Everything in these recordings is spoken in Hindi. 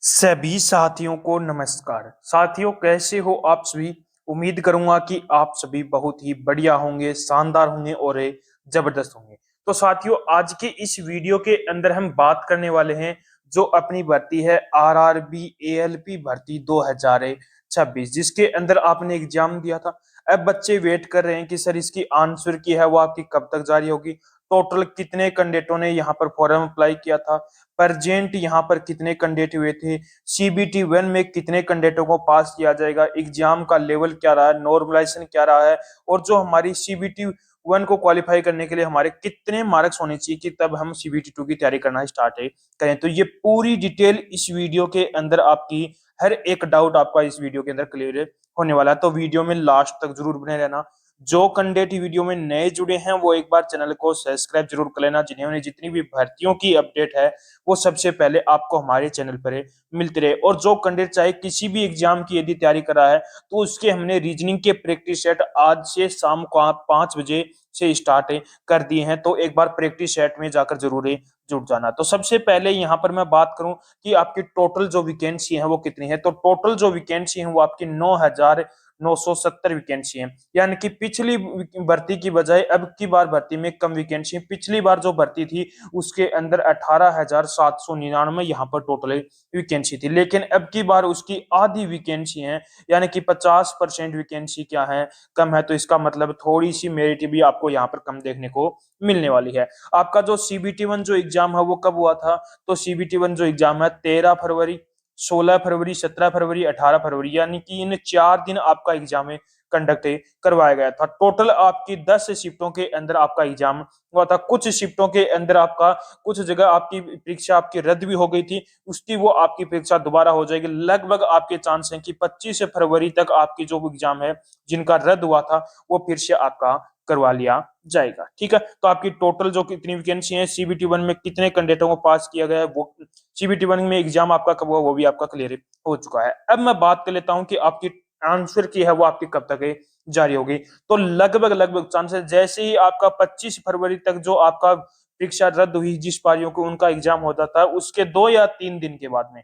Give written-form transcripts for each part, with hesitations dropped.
सभी साथियों को नमस्कार। साथियों, कैसे हो आप सभी। उम्मीद करूंगा कि आप सभी बहुत ही बढ़िया होंगे, शानदार होंगे और जबरदस्त होंगे। तो साथियों, आज के इस वीडियो के अंदर हम बात करने वाले हैं जो अपनी भर्ती है आरआरबी एएलपी भर्ती 2026, जिसके अंदर आपने एग्जाम दिया था। अब बच्चे वेट कर रहे हैं कि सर इसकी आंसर की है वो आपकी कब तक जारी होगी। टोटल कितने कैंडिडेटों ने यहाँ पर फॉर्म अप्लाई किया था, प्रजेंट यहाँ पर कितने कैंडिडेट हुए थे, सीबीटी वन में कितने कैंडिडेटों को पास किया जाएगा, एग्जाम का लेवल क्या रहा है, नॉर्मलाइजेशन क्या रहा है, और जो हमारी सीबीटी वन को क्वालिफाई करने के लिए हमारे कितने मार्क्स होने चाहिए कि तब हम सीबीटी टू की तैयारी करना स्टार्ट करें। तो ये पूरी डिटेल इस वीडियो के अंदर आपकी हर एक डाउट आपका इस वीडियो के अंदर क्लियर होने वाला है। तो वीडियो में लास्ट तक जरूर बने रहना। जो कैंडिडेट वीडियो में नए जुड़े हैं वो एक बार चैनल को सब्सक्राइब जरूर कर लेना, जिन्हें जितनी भी भर्तियों की अपडेट है वो सबसे पहले आपको हमारे चैनल पर मिलती रहे। और जो कैंडिडेट चाहे किसी भी एग्जाम की यदि तैयारी कर रहा है तो उसके हमने रीजनिंग के प्रैक्टिस सेट आज से शाम को 5 बजे से स्टार्ट कर दिए हैं। तो एक बार प्रैक्टिस सेट में जाकर जरूर जुट जाना। तो सबसे पहले यहाँ पर मैं बात करूं कि आपकी टोटल जो वैकेंसी है वो कितनी है। तो टोटल जो वैकेंसी है वो आपकी 9,970 वैकेंसी है। यानी कि पिछली भर्ती की बजाय अब की बार भर्ती में कम वैकेंसी है। पिछली बार जो भर्ती थी उसके अंदर 18,799 यहाँ पर टोटल वैकेंसी थी, लेकिन अब की बार उसकी आधी वैकेंसी है, यानी कि 50% वैकेंसी क्या है, कम है। तो इसका मतलब थोड़ी सी मेरिट भी आपको यहाँ पर कम देखने को मिलने वाली है। आपका जो सीबीटी वन जो एग्जाम है वो कब हुआ था। तो सीबीटी वन जो एग्जाम है 13 फरवरी, 16 फरवरी, 17 फरवरी, 18 फरवरी, यानी कि इन 4 दिन आपका एग्जाम कंडक्ट करवाया गया था। टोटल आपकी 10 शिफ्टों के अंदर आपका एग्जाम हुआ था। कुछ शिफ्टों के अंदर आपका कुछ जगह आपकी परीक्षा आपकी रद्द भी हो गई थी, उसकी वो आपकी परीक्षा दोबारा हो जाएगी। लगभग आपके चांस हैं कि 25 फरवरी तक आपकी जो एग्जाम है जिनका रद्द हुआ था वो फिर से आपका करवा लिया जाएगा। ठीक है, तो आपकी टोटल जो कितनी वैकेंसी है, सीबीटी वन में कितने कैंडिडेटों को पास किया गया है, वो सीबीटी वन में एग्जाम आपका कब हुआ वो भी आपका क्लियर हो चुका है। अब मैं बात कर लेता हूं कि आपकी आंसर की है वो आपकी कब तक जारी होगी। तो लगभग लगभग चांसेस जैसे ही आपका 25 फरवरी तक जो आपका परीक्षा रद्द हुई जिस पारियों को उनका एग्जाम होता था, उसके 2 या 3 दिन के बाद में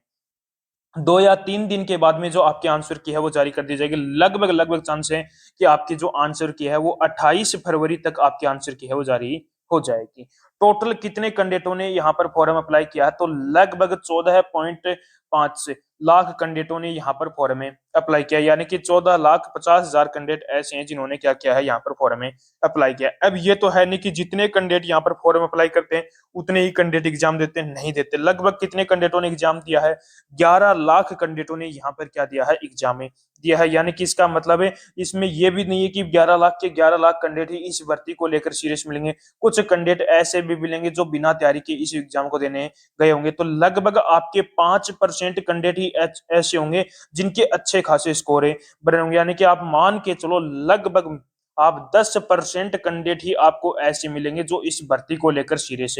2 या 3 दिन के बाद में जो आपकी आंसर की है वो जारी कर दी जाएगी। लगभग लगभग चांस है कि आपकी जो आंसर की है वो 28 फरवरी तक आपकी आंसर की है वो जारी हो जाएगी। टोटल कितने कैंडिडेटों ने यहाँ पर फॉर्म अप्लाई किया है। तो लगभग 14.5 लाख कैंडिडेटों ने यहाँ पर फॉर्म में अप्लाई किया, यानी कि 14,50,000 कैंडिडेट ऐसे हैं जिन्होंने क्या किया है यहाँ पर फॉर्म में अप्लाई किया। अब ये तो है नहीं कि जितने कैंडिडेट यहाँ पर फॉर्म अप्लाई करते हैं उतने ही कैंडिडेट एग्जाम देते हैं, नहीं देते। लगभग कितने कैंडिडेटों ने एग्जाम दिया है, 11 लाख कैंडिडेटों ने यहाँ पर क्या दिया है, एग्जाम दिया है। यानी कि इसका मतलब है इसमें यह भी नहीं है कि 11 लाख के 11 लाख कैंडिडेट ही इस भर्ती को लेकर सीरियस मिलेंगे। कुछ कैंडिडेट ऐसे भी मिलेंगे जो बिना तैयारी के इस एग्जाम को देने गए होंगे। तो लगभग आपके 5% कैंडिडेट ही ऐसे होंगे जिनके अच्छे खासे स्कोर बने होंगे। यानी कि आप मान के चलो लगभग आप 10% कैंडिडेट ही आपको ऐसे मिलेंगे जो इस भर्ती को लेकर सीरियस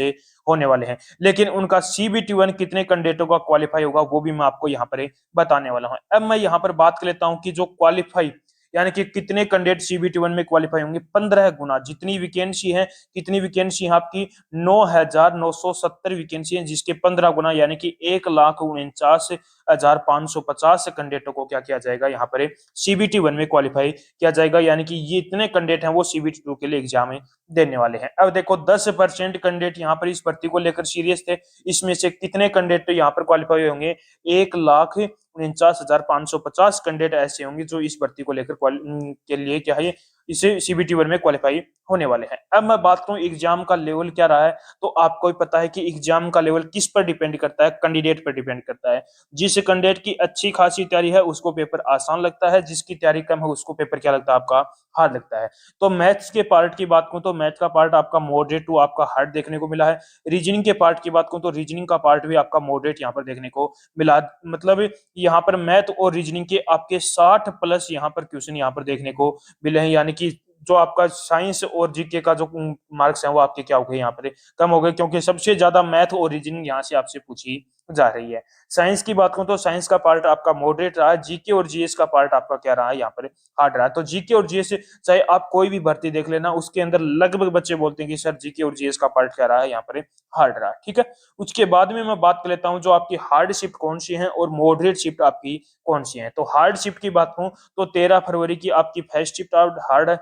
होने वाले हैं। लेकिन उनका सीबीटी वन कितने कैंडिडेटों का क्वालिफाई होगा वो भी मैं आपको यहाँ पर बताने वाला हूँ। अब मैं यहाँ पर बात कर लेता हूँ कि जो क्वालिफाई यानी कि कितने कैंडिडेट सीबीटी वन में क्वालिफाई होंगे। 15 गुना जितनी वैकेंसी है, कितनी वैकेंसी है आपकी 9,970 वैकेंसी है, जिसके 15 गुना यानी कि 1,49,550 कैंडिडेटों को क्या किया जाएगा यहाँ पर सीबीटी वन में क्वालिफाई किया जाएगा। यानी कि ये इतने कैंडिडेट हैं वो सीबीटी टू के लिए एग्जाम देने वाले हैं। अब देखो 10% कैंडिडेट यहाँ पर इस भर्ती को लेकर सीरियस थे, इसमें से कितने कैंडिडेट यहाँ पर क्वालिफाई होंगे, 1,49,550 कैंडिडेट ऐसे होंगे जो इस भर्ती को लेकर के लिए क्या है इसे सीबीटी वन में क्वालिफाई होने वाले हैं। अब मैं बात करूं एग्जाम का लेवल क्या रहा है। तो आपको भी पता है कि एग्जाम का लेवल किस पर डिपेंड करता है, कैंडिडेट पर डिपेंड करता है। जिस कैंडिडेट की अच्छी खासी तैयारी है उसको पेपर आसान लगता है, जिसकी तैयारी कम है उसको पेपर क्या लगता है, आपका हार्ड लगता है। तो मैथ्स के पार्ट की बात करूं तो मैथ का पार्ट आपका मॉडरेट टू आपका हार्ड देखने को मिला है। रीजनिंग के पार्ट की बात करूं तो रीजनिंग का पार्ट भी आपका मॉडरेट यहाँ पर देखने को मिला। मतलब यहाँ पर मैथ और रीजनिंग के आपके 60 प्लस यहाँ पर क्वेश्चन यहाँ पर देखने को मिले हैं। यानी कि जो आपका साइंस और जीके का जो मार्क्स है वो आपके क्या हो गए यहाँ पर कम हो गए, क्योंकि सबसे ज्यादा मैथ और रीजनिंग यहाँ से आपसे पूछी जा रही है। साइंस की बात करूं तो साइंस का पार्ट आपका मॉडरेट रहा, जीके और जीएस का पार्ट आपका क्या रहा है यहाँ पर हार्ड रहा। तो जीके और जीएस चाहे आप कोई भी भर्ती देख लेना, उसके अंदर लगभग बच्चे बोलते हैं कि सर जीके और जीएस का पार्ट क्या रहा है यहाँ पर हार्ड रहा। ठीक है, उसके बाद में मैं बात कर लेता हूँ जो आपकी हार्ड शिफ्ट कौन सी है और मॉडरेट शिफ्ट आपकी कौन सी है। तो हार्ड शिफ्ट की बात करूं तो 13 फरवरी की आपकी फर्स्ट शिफ्ट हार्ड है,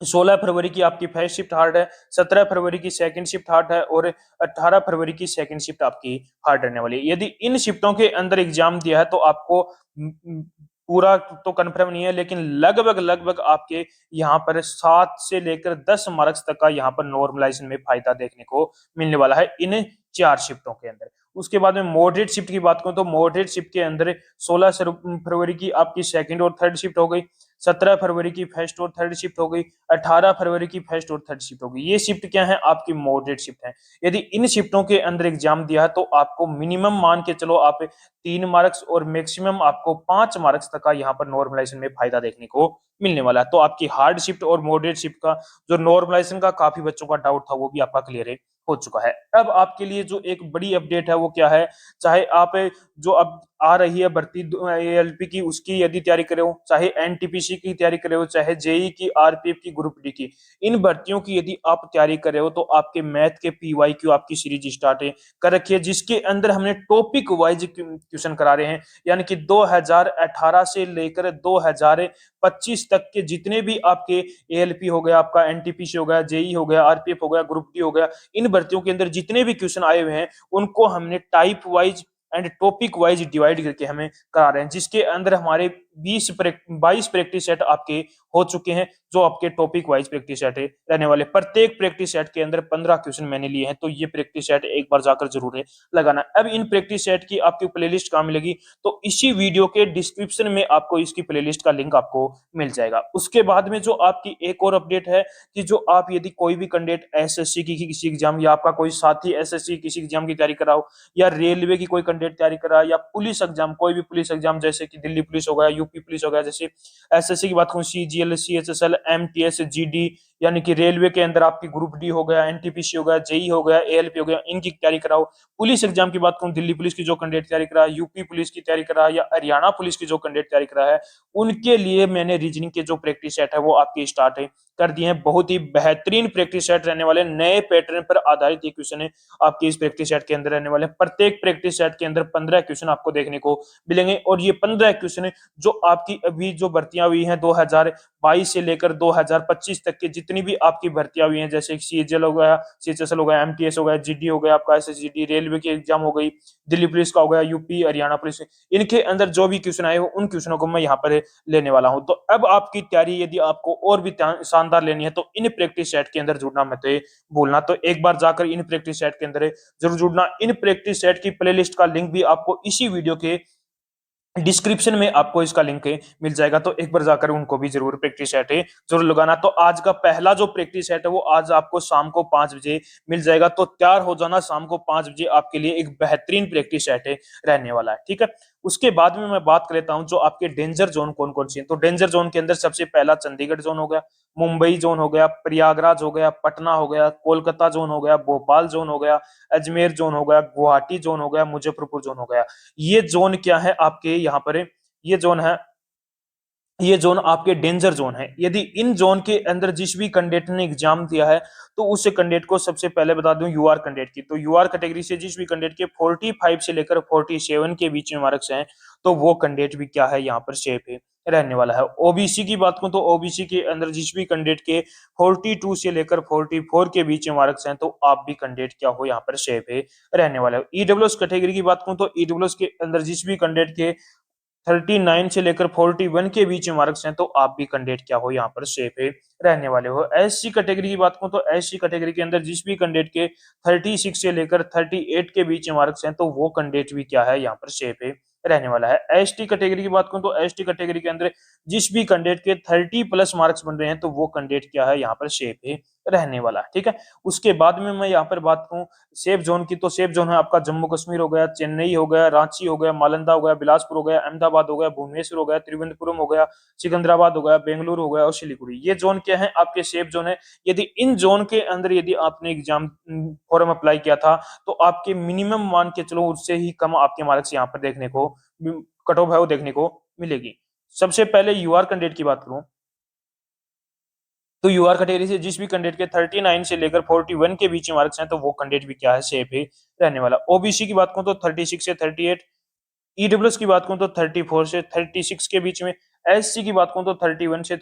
16 फरवरी की आपकी फर्स्ट शिफ्ट हार्ड है, 17 फरवरी की सेकंड शिफ्ट हार्ड है और 18 फरवरी की सेकंड शिफ्ट आपकी हार्ड रहने वाली है। यदि इन शिफ्टों के अंदर एग्जाम दिया है तो आपको पूरा तो कंफर्म नहीं है, लेकिन लगभग लगभग आपके यहाँ पर 7 से लेकर 10 मार्क्स तक का यहाँ पर नॉर्मलाइजेशन में फायदा देखने को मिलने वाला है इन 4 शिफ्टों के अंदर। उसके बाद में मॉडरेट शिफ्ट की बात करूं तो मॉडरेट शिफ्ट के अंदर 16 फरवरी की आपकी सेकंड और थर्ड शिफ्ट हो गई, 17 फरवरी की फर्स्ट और थर्ड शिफ्ट हो गई, 18 फरवरी की फर्स्ट और थर्ड शिफ्ट हो गई। ये शिफ्ट क्या है आपकी मॉडरेट शिफ्ट है। यदि इन शिफ्टों के अंदर एग्जाम दिया है तो आपको मिनिमम मान के चलो आप 3 मार्क्स और मैक्सिमम आपको 5 मार्क्स तक का यहाँ पर नॉर्मलाइजेशन में फायदा देखने को मिलने वाला है। तो आपकी हार्ड शिफ्ट और मॉडरेट शिफ्ट का जो नॉर्मलाइजेशन का काफी बच्चों का डाउट था वो भी आपका क्लियर हो चुका है। अब आपके लिए जो एक बड़ी अपडेट है वो क्या है, चाहे आप जो अब आ रही है भर्ती एएलपी की उसकी यदि तैयारी करे हो, चाहे एनटीपीसी की तैयारी करे हो, चाहे जेई की, आरपीएफ की, ग्रुप डी की, इन भर्तियों की यदि आप तैयारी कर रहे हो तो आपके मैथ के पीवाईक्यू आपकी सीरीज स्टार्ट कर रखी है, जिसके अंदर हमने टॉपिक वाइज क्वेश्चन करा रहे हैं। यानी कि 2018 से लेकर 2025 तक के जितने भी आपके एएलपी हो गया, आपका एनटीपीसी हो गया, जेई हो गया, आरपीएफ हो गया, ग्रुप डी हो गया, इन भर्तियों के अंदर जितने भी क्वेश्चन आए हुए हैं उनको हमने type wise and topic wise divide करके हमें करा रहे हैं, जिसके अंदर हमारे 22 प्रैक्टिस सेट आपके हो चुके हैं, जो आपके टॉपिक वाइज प्रैक्टिस सेट रहने वाले। प्रत्येक प्रैक्टिस सेट के अंदर 15 क्वेश्चन मैंने लिए हैं, तो ये प्रैक्टिस सेट एक बार जाकर जरूर लगाना। अब इन प्रैक्टिस सेट की आपकी प्लेलिस्ट कहाँ मिलेगी, तो इसी वीडियो के डिस्क्रिप्शन में आपको इसकी प्लेलिस्ट का लिंक आपको मिल जाएगा। उसके बाद में जो आपकी एक और अपडेट है कि जो आप यदि कोई भी कैंडिडेट एसएससी की किसी एग्जाम या आपका कोई साथी एसएससी किसी एग्जाम की तैयारी कर रहा हो, या रेलवे की कोई कैंडिडेट तैयारी कर रहा है, या पुलिस एग्जाम कोई भी पुलिस एग्जाम जैसे कि दिल्ली पुलिस हो गया, यूपी पुलिस हो गया, जैसे एसएससी की बात करूं सीजीएल, सीएचएसएल, एमटीएस, जीडी, यानी कि रेलवे के अंदर आपकी ग्रुप डी हो गया, एनटीपीसी हो गया, जेई हो गया, एएलपी हो गया, इनकी तैयारी कराओ। पुलिस एग्जाम की बात करूं दिल्ली पुलिस की जो कैंडिडेट तैयारी कर रहा है, यूपी पुलिस की तैयारी कर रहा है, या हरियाणा पुलिस की जो कैंडिडेट तैयारी कर रहा है, उनके लिए मैंने रीजनिंग के जो प्रैक्टिस सेट है वो आपकी स्टार्ट कर दिए हैं। बहुत ही बेहतरीन प्रैक्टिस सेट रहने वाले, नए पैटर्न पर आधारित ये क्वेश्चन है आपकी इस प्रैक्टिस सेट के अंदर रहने वाले। प्रत्येक प्रैक्टिस सेट के अंदर 15 क्वेश्चन आपको देखने को मिलेंगे, और ये 15 क्वेश्चन जो आपकी अभी जो भर्तियां हुई हैं 2022 से लेकर 2025 तक की जितनी भी आपकी भर्तियां हुई हैं, जैसे सीजीएल हो गया, सीएचएसएल हो गया, एमटीएस हो गया, जीडी हो गया, आपका एसएसजीडी, रेलवे की एग्जाम हो गई, दिल्ली पुलिस का हो गया, यूपी हरियाणा पुलिस, इनके अंदर जो भी क्वेश्चन आए हो उन क्वेश्चनों को मैं यहाँ पर लेने वाला हूं। तो अब आपकी तैयारी यदि आपको और भी शानदार लेनी है तो इन प्रैक्टिस सेट के अंदर जुड़ना मत भूलना। तो एक बार जाकर इन प्रैक्टिस सेट के अंदर जरूर जुड़ना। इन प्रैक्टिस सेट की प्लेलिस्ट का लिंक भी आपको इसी वीडियो के डिस्क्रिप्शन में आपको इसका लिंक मिल जाएगा, तो एक बार जाकर उनको भी जरूर प्रैक्टिस सेट जरूर लगाना। तो आज का पहला जो प्रैक्टिस सेट है वो आज आपको शाम को 5 बजे मिल जाएगा, तो तैयार हो जाना, शाम को 5 बजे आपके लिए एक बेहतरीन प्रैक्टिस सेट रहने वाला है। ठीक है, उसके बाद में मैं बात कर लेता हूं जो आपके डेंजर जोन कौन कौन सी है। तो डेंजर जोन के अंदर सबसे पहला चंडीगढ़ जोन हो गया, मुंबई जोन हो गया, प्रयागराज हो गया, पटना हो गया, कोलकाता जोन हो गया, भोपाल जोन हो गया, अजमेर जोन हो गया, गुवाहाटी जोन हो गया, मुजफ्फरपुर जोन हो गया। ये जोन क्या है आपके यहाँ पर, ये जोन है, ये जोन आपके डेंजर जोन है। यदि इन जोन के अंदर जिस भी कैंडिडेट ने एग्जाम दिया है तो उस कैंडिडेट को सबसे पहले बता दूं यूआर कैंडिडेट की, तो यूआर कैटेगरी से जिस भी कैंडिडेट के 45 से लेकर 47 के बीच में मार्क्स हैं तो वो कैंडिडेट भी क्या है यहाँ पर सेफ रहने वाला है। ओबीसी की बात करूं तो ओबीसी के अंदर जिस भी कैंडिडेट के 42 से लेकर 44 के बीच में मार्क्स हैं तो आप भी कैंडिडेट क्या हो यहाँ पर सेफ रहने वाला है। ईडब्ल्यूएस कैटेगरी की बात करूं तो ईडब्ल्यूएस के अंदर जिस भी कैंडिडेट के 39 से लेकर 41 के बीच में मार्क्स हैं तो आप भी कैंडिडेट क्या हो यहाँ पर सेफ रहने वाले हो। एससी कैटेगरी की बात करूं तो एससी कैटेगरी के अंदर जिस भी कैंडिडेट के 36 से लेकर 38 के बीच में मार्क्स हैं तो वो कैंडिडेट भी क्या है यहाँ पर सेफ रहने वाला है। एसटी कैटेगरी की बात करूं तो एसटी कैटेगरी के अंदर जिस भी कैंडिडेट के 30 प्लस मार्क्स बन रहे हैं तो वो कैंडिडेट क्या है यहाँ पर सेफ रहने वाला है। ठीक है, उसके बाद में मैं यहाँ पर बात करूं सेफ जोन की, तो सेफ जोन है आपका जम्मू कश्मीर हो गया, चेन्नई हो गया, रांची हो गया, नालंदा हो गया, बिलासपुर हो गया, अहमदाबाद हो गया, भुवनेश्वर हो गया, त्रिवेंद्रपुरम हो गया, सिकंदराबाद हो गया, बेंगलुरु हो गया और सिलीगुड़ी। ये जोन क्या है, आपके सेफ जोन है। यदि इन जोन के अंदर यदि आपने एग्जाम फॉर्म अप्लाई किया था तो आपके मिनिमम मान के चलो उससे ही कम आपके मार्क्स यहाँ पर देखने को कट ऑफ है वो देखने को मिलेगी। सबसे पहले यूआर कैंडिडेट की बात करूं तो यूआर कैटेगरी से जिस भी कैंडिडेट के 39 से लेकर 41 के बीच मार्क्स हैं तो वो कैंडिडेट भी क्या है, सेफ ही रहने वाला। ओबीसी की बात करूं तो 36 से 38, ईडब्ल्यूएस की बात करूं तो 34 से 36 के बीच में, एससी की बात करूं तो 31 से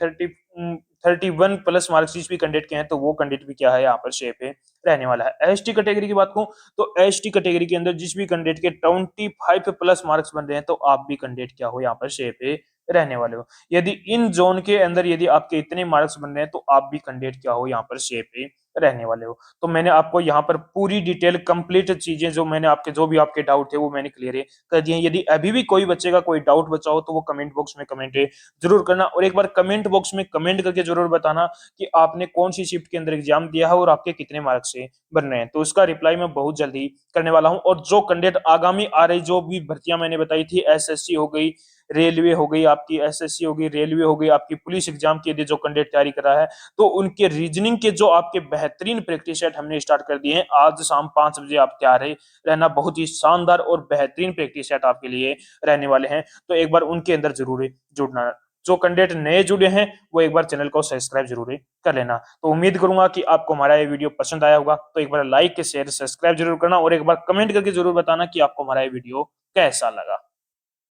31 प्लस मार्क्स जिस भी कैंडिडेट के हैं तो वो कैंडिडेट भी क्या है यहाँ पर सेफ है रहने वाला है। एसटी कैटेगरी की बात करूं तो एसटी कैटेगरी के अंदर जिस भी कैंडिडेट के 25 प्लस मार्क्स बन रहे हैं तो आप भी कैंडिडेट क्या हो यहाँ पर सेफ है रहने वाले हो। यदि इन जोन के अंदर यदि आपके इतने मार्क्स बन रहे हैं तो आप भी कैंडिडेट क्या हो यहाँ पर सेफ है रहने वाले हो। तो मैंने आपको यहाँ पर पूरी डिटेल कंप्लीट चीजें जो मैंने आपके जो भी आपके डाउट थे वो मैंने क्लियर कर दिए। यदि अभी भी कोई बच्चे का कोई डाउट बचा हो तो वो कमेंट बॉक्स में कमेंट जरूर करना, और एक बार कमेंट बॉक्स में कमेंट करके जरूर बताना कि आपने कौन सी शिफ्ट के अंदर एग्जाम दिया है और आपके कितने मार्क्स से बन रहे हैं। तो उसका रिप्लाई मैं बहुत जल्दी करने वाला हूं। और जो कैंडिडेट आगामी आ रही जो भी भर्तियां मैंने बताई थी, एसएससी हो गई, रेलवे हो गई, आपकी एसएससी हो गई, रेलवे हो गई, आपकी पुलिस एग्जाम के लिए जो कैंडिडेट तैयारी कर रहा है तो उनके रीजनिंग के जो आपके बेहतरीन प्रैक्टिस सेट हमने स्टार्ट कर दिए हैं। आज शाम 5 बजे आप तैयार रहना, बहुत ही शानदार और बेहतरीन प्रैक्टिस सेट आपके लिए रहने वाले हैं। तो एक बार उनके अंदर जरूर जुड़ना। जो कैंडिडेट नए जुड़े हैं वो एक बार चैनल को सब्सक्राइब जरूर कर लेना। तो उम्मीद करूंगा कि आपको हमारा ये वीडियो पसंद आया होगा। तो एक बार लाइक शेयर सब्सक्राइब जरूर करना और एक बार कमेंट करके जरूर बताना कि आपको हमारा ये वीडियो कैसा लगा।